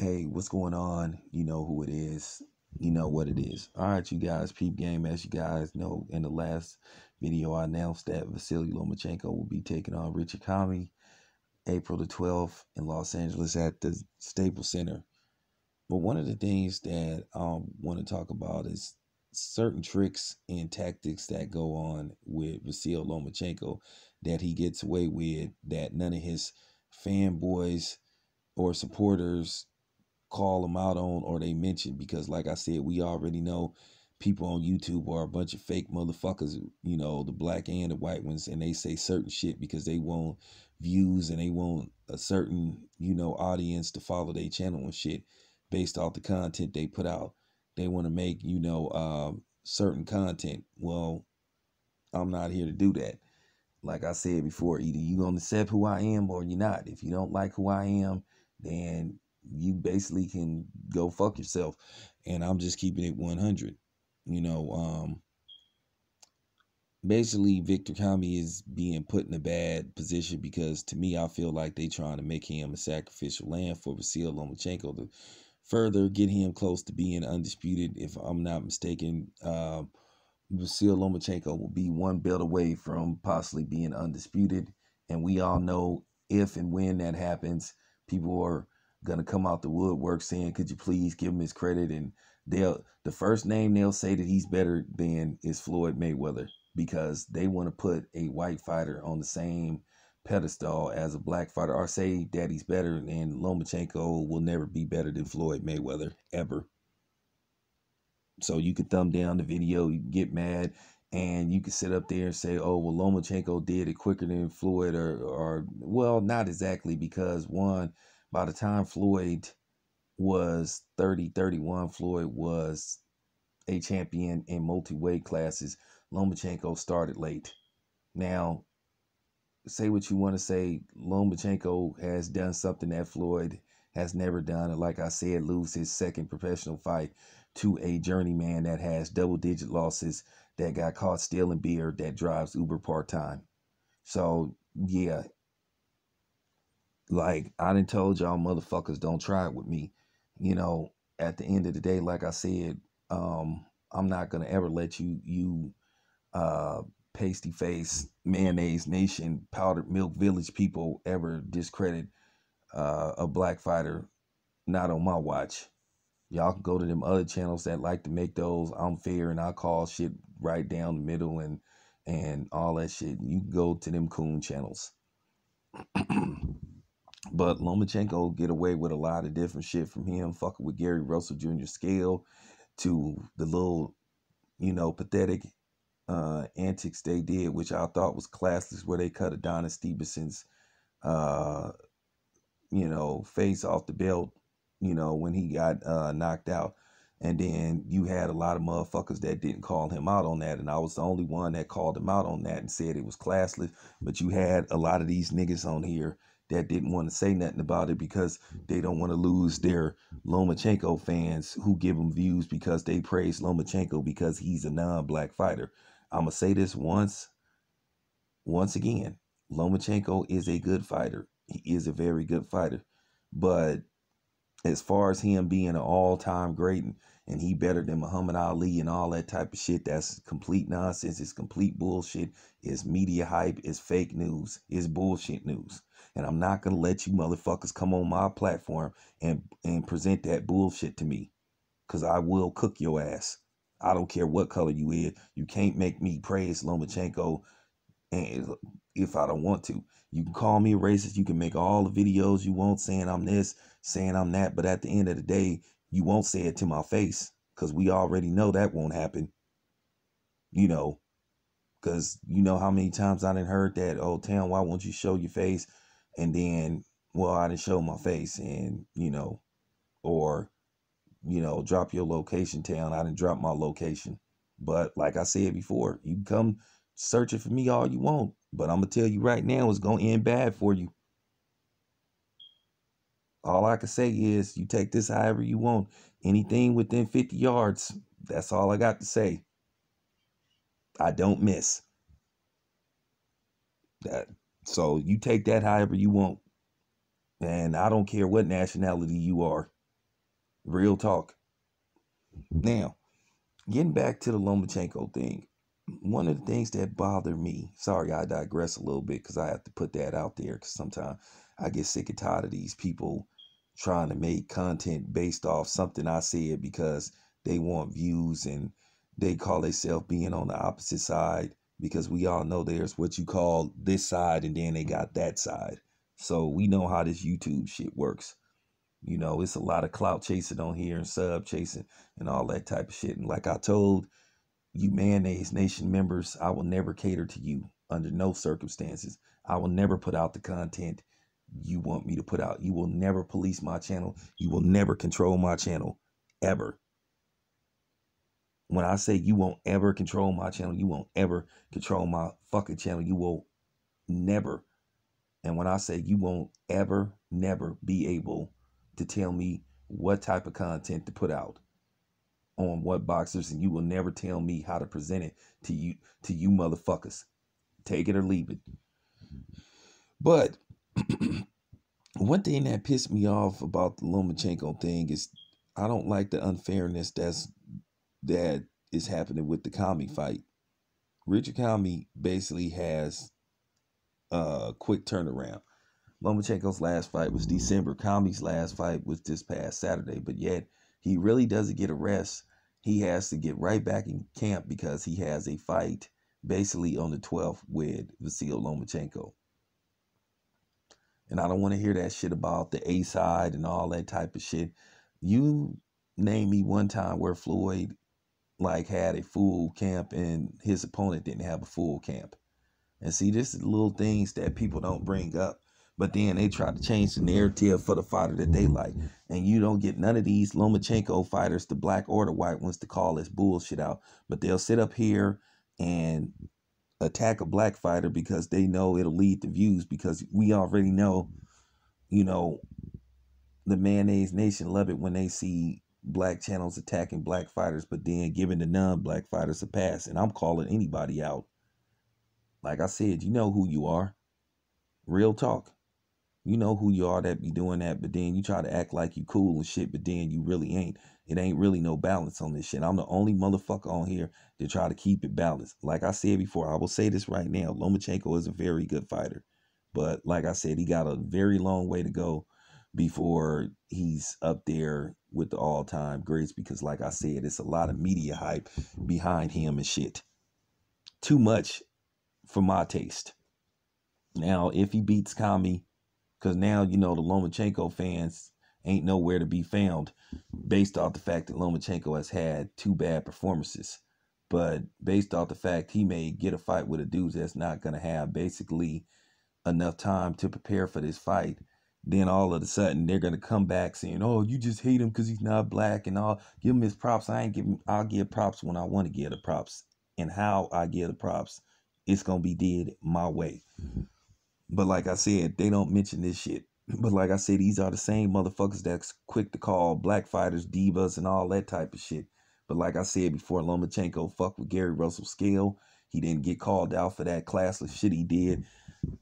Hey, what's going on? You know who it is. You know what it is. All right, you guys, peep game. As you guys know, in the last video, I announced that Vasily Lomachenko will be taking on Richard Commey April the 12th in Los Angeles at the Staples Center. But one of the things that I want to talk about is certain tricks and tactics that go on with Vasily Lomachenko that he gets away with that none of his fanboys or supporters call them out on or they mention, because like I said, we already know people on YouTube are a bunch of fake motherfuckers, the black and the white ones, and they say certain shit because they want views and they want a certain, audience to follow their channel and shit based off the content they put out. They want to make, certain content. Well, I'm not here to do that. Like I said before, either you gonna accept who I am or you're not. If you don't like who I am, then you basically can go fuck yourself. And I'm just keeping it 100. You know, basically Victor Commey is being put in a bad position because to me, I feel like they trying to make him a sacrificial lamb for Vasily Lomachenko to further get him close to being undisputed. If I'm not mistaken, Vasily Lomachenko will be one belt away from possibly being undisputed. And we all know if and when that happens, people are going to come out the woodwork saying, could you please give him his credit? And the first name they'll say that he's better than is Floyd Mayweather, because they want to put a white fighter on the same pedestal as a black fighter, or say that he's better, and Lomachenko will never be better than Floyd Mayweather ever. So you could thumb down the video, you can get mad, and you could sit up there and say, oh, well, Lomachenko did it quicker than Floyd, or well, not exactly, because one, by the time Floyd was 30, 31, Floyd was a champion in multi-weight classes. Lomachenko started late. Now, say what you want to say, Lomachenko has done something that Floyd has never done. And like I said, lose his second professional fight to a journeyman that has double-digit losses, that got caught stealing beer, that drives Uber part-time. So, yeah, like I done told y'all motherfuckers, don't try it with me. At the end of the day, like I said, I'm not going to ever let you pasty face, mayonnaise nation, powdered milk village people ever discredit a black fighter. Not on my watch. Y'all can go to them other channels that like to make those unfair and I call shit right down the middle and all that shit. You can go to them coon channels. But Lomachenko get away with a lot of different shit, from him fucking with Gary Russell Jr. scale to the little, pathetic antics they did, which I thought was classless, where they cut Adonis Stevenson's face off the belt, when he got knocked out. And then you had a lot of motherfuckers that didn't call him out on that. And I was the only one that called him out on that and said it was classless. But you had a lot of these niggas on here that didn't want to say nothing about it because they don't want to lose their Lomachenko fans who give them views because they praise Lomachenko because he's a non-black fighter. I'm going to say this once again. Lomachenko is a good fighter. He is a very good fighter. But as far as him being an all-time great and he better than Muhammad Ali and all that type of shit, that's complete nonsense. It's complete bullshit. It's media hype. It's fake news. It's bullshit news. And I'm not going to let you motherfuckers come on my platform and present that bullshit to me, because I will cook your ass. I don't care what color you is. You can't make me praise Lomachenko and if I don't want to. You can call me a racist. You can make all the videos you want saying I'm this, saying I'm that. But at the end of the day, you won't say it to my face, because we already know that won't happen. Because you know how many times I done heard that, oh, Tam, why won't you show your face? And then, well, I didn't show my face, and, or, drop your location, Town. I didn't drop my location. But like I said before, you can come searching for me all you want, but I'm going to tell you right now, it's going to end bad for you. All I can say is you take this however you want. Anything within 50 yards, that's all I got to say. I don't miss. So you take that however you want. And I don't care what nationality you are. Real talk. Now, getting back to the Lomachenko thing, one of the things that bother me, sorry I digress a little bit because I have to put that out there because sometimes I get sick and tired of these people trying to make content based off something I said because they want views and they call themselves being on the opposite side, because we all know there's what you call this side and then they got that side. So we know how this YouTube shit works. You know, it's a lot of clout chasing on here and sub chasing and all that type of shit. And like I told you Mayonnaise Nation members, I will never cater to you under no circumstances. I will never put out the content you want me to put out. You will never police my channel. You will never control my channel, ever. When I say you won't ever control my channel, you won't ever control my fucking channel. You will never. And when I say you won't ever, never be able to tell me what type of content to put out on what boxers, and you will never tell me how to present it to you motherfuckers. Take it or leave it. But one thing that pissed me off about the Lomachenko thing is I don't like the unfairness that is happening with the Commey fight. Richard Commey basically has a quick turnaround. Lomachenko's last fight was December. Commey's last fight was this past Saturday, but yet he really doesn't get a rest. He has to get right back in camp because he has a fight basically on the 12th with Vasyl Lomachenko. And I don't want to hear that shit about the A side and all that type of shit. You name me one time where Floyd like had a full camp and his opponent didn't have a full camp. And see, this is little things that people don't bring up. But then they try to change the narrative for the fighter that they like. And you don't get none of these Lomachenko fighters, the black or the white ones, to call this bullshit out. But they'll sit up here and attack a black fighter because they know it'll lead to views, because we already know, you know, the Mayonnaise Nation love it when they see black channels attacking black fighters, but then giving the non-black fighters a pass. And I'm calling anybody out. Like I said, you know who you are. Real talk. You know who you are that be doing that, but then you try to act like you cool and shit, but then you really ain't. It ain't really no balance on this shit. I'm the only motherfucker on here to try to keep it balanced. Like I said before, I will say this right now. Lomachenko is a very good fighter. But like I said, he got a very long way to go before he's up there with the all-time greats, because like I said, it's a lot of media hype behind him and shit. Too much for my taste. Now, if he beats Commey, because now, you know, the Lomachenko fans ain't nowhere to be found based off the fact that Lomachenko has had 2 bad performances. But based off the fact he may get a fight with a dude that's not going to have basically enough time to prepare for this fight, then all of a sudden they're going to come back saying, oh, you just hate him because he's not black and all. Give him his props. I'll give props when I want to give the props. And how I give the props, it's going to be did my way. But like I said, they don't mention this shit. But like I said, these are the same motherfuckers that's quick to call black fighters divas and all that type of shit. But like I said before, Lomachenko fucked with Gary Russell Scale. He didn't get called out for that classless shit he did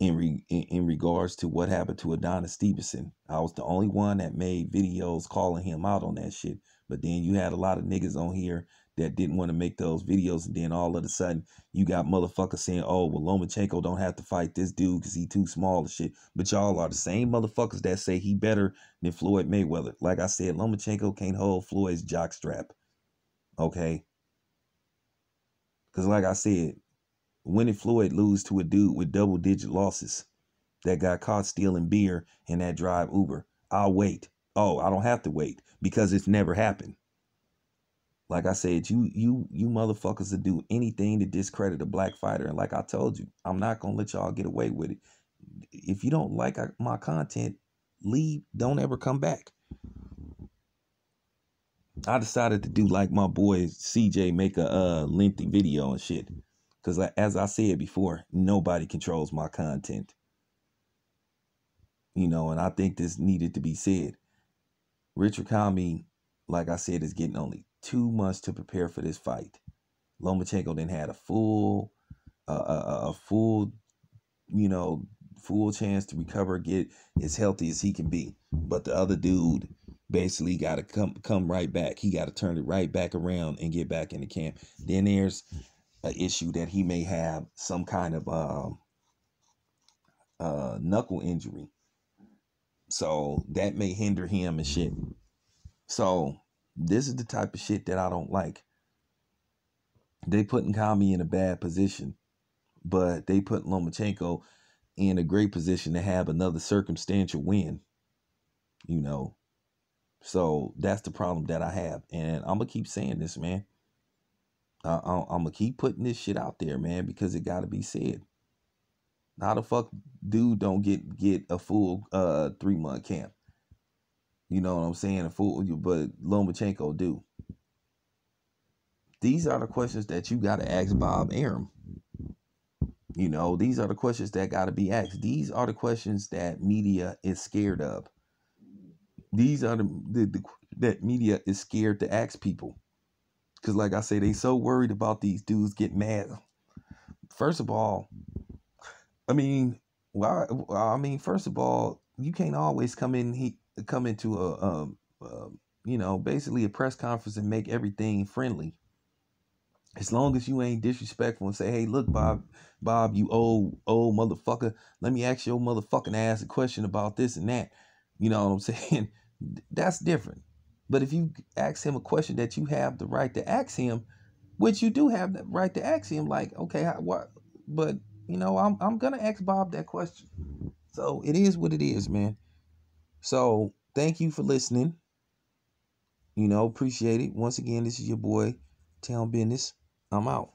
in regards to what happened to Adonis Stevenson. I was the only one that made videos calling him out on that shit. But then you had a lot of niggas on here that didn't want to make those videos, and then all of a sudden you got motherfuckers saying, oh, well, Lomachenko don't have to fight this dude because he too small and shit. But y'all are the same motherfuckers that say he better than Floyd Mayweather. Like I said, Lomachenko can't hold Floyd's jockstrap. Okay? Because like I said, when did Floyd lose to a dude with double-digit losses that got caught stealing beer in that drive Uber? I'll wait. Oh, I don't have to wait because it's never happened. Like I said, you motherfuckers will do anything to discredit a black fighter. And like I told you, I'm not going to let y'all get away with it. If you don't like my content, leave. Don't ever come back. I decided to do like my boy CJ, make a lengthy video and shit. Because as I said before, nobody controls my content. You know, and I think this needed to be said. Richard Commey, like I said, is getting only 2 months to prepare for this fight. Lomachenko then had a full, full chance to recover, get as healthy as he can be. But the other dude Basically got to come right back. He got to turn it right back around and get back in the camp. Then there's an issue that he may have some kind of knuckle injury, so that may hinder him and shit. So this is the type of shit that I don't like. They putting Commey in a bad position, but they put Lomachenko in a great position to have another circumstantial win. You know, so that's the problem that I have, and I'm gonna keep saying this, man. I'm gonna keep putting this shit out there, man, because it gotta be said. How the fuck dude don't get a full 3-month camp? You know what I'm saying? A full, but Lomachenko do. These are the questions that you gotta ask Bob Arum. You know, these are the questions that gotta be asked. These are the questions that media is scared of. These are the that media is scared to ask people. Because like I say, they so worried about these dudes getting mad. First of all, I mean, first of all, you can't always come into basically a press conference and make everything friendly. As long as you ain't disrespectful and say, "Hey, look, Bob, you old motherfucker. Let me ask your motherfucking ass a question about this and that." You know what I'm saying? That's different. But if you ask him a question that you have the right to ask him, which you do have the right to ask him, like, okay, what? But I'm gonna ask Bob that question. So it is what it is, man. So thank you for listening. Appreciate it. Once again, this is your boy, Town Business. I'm out.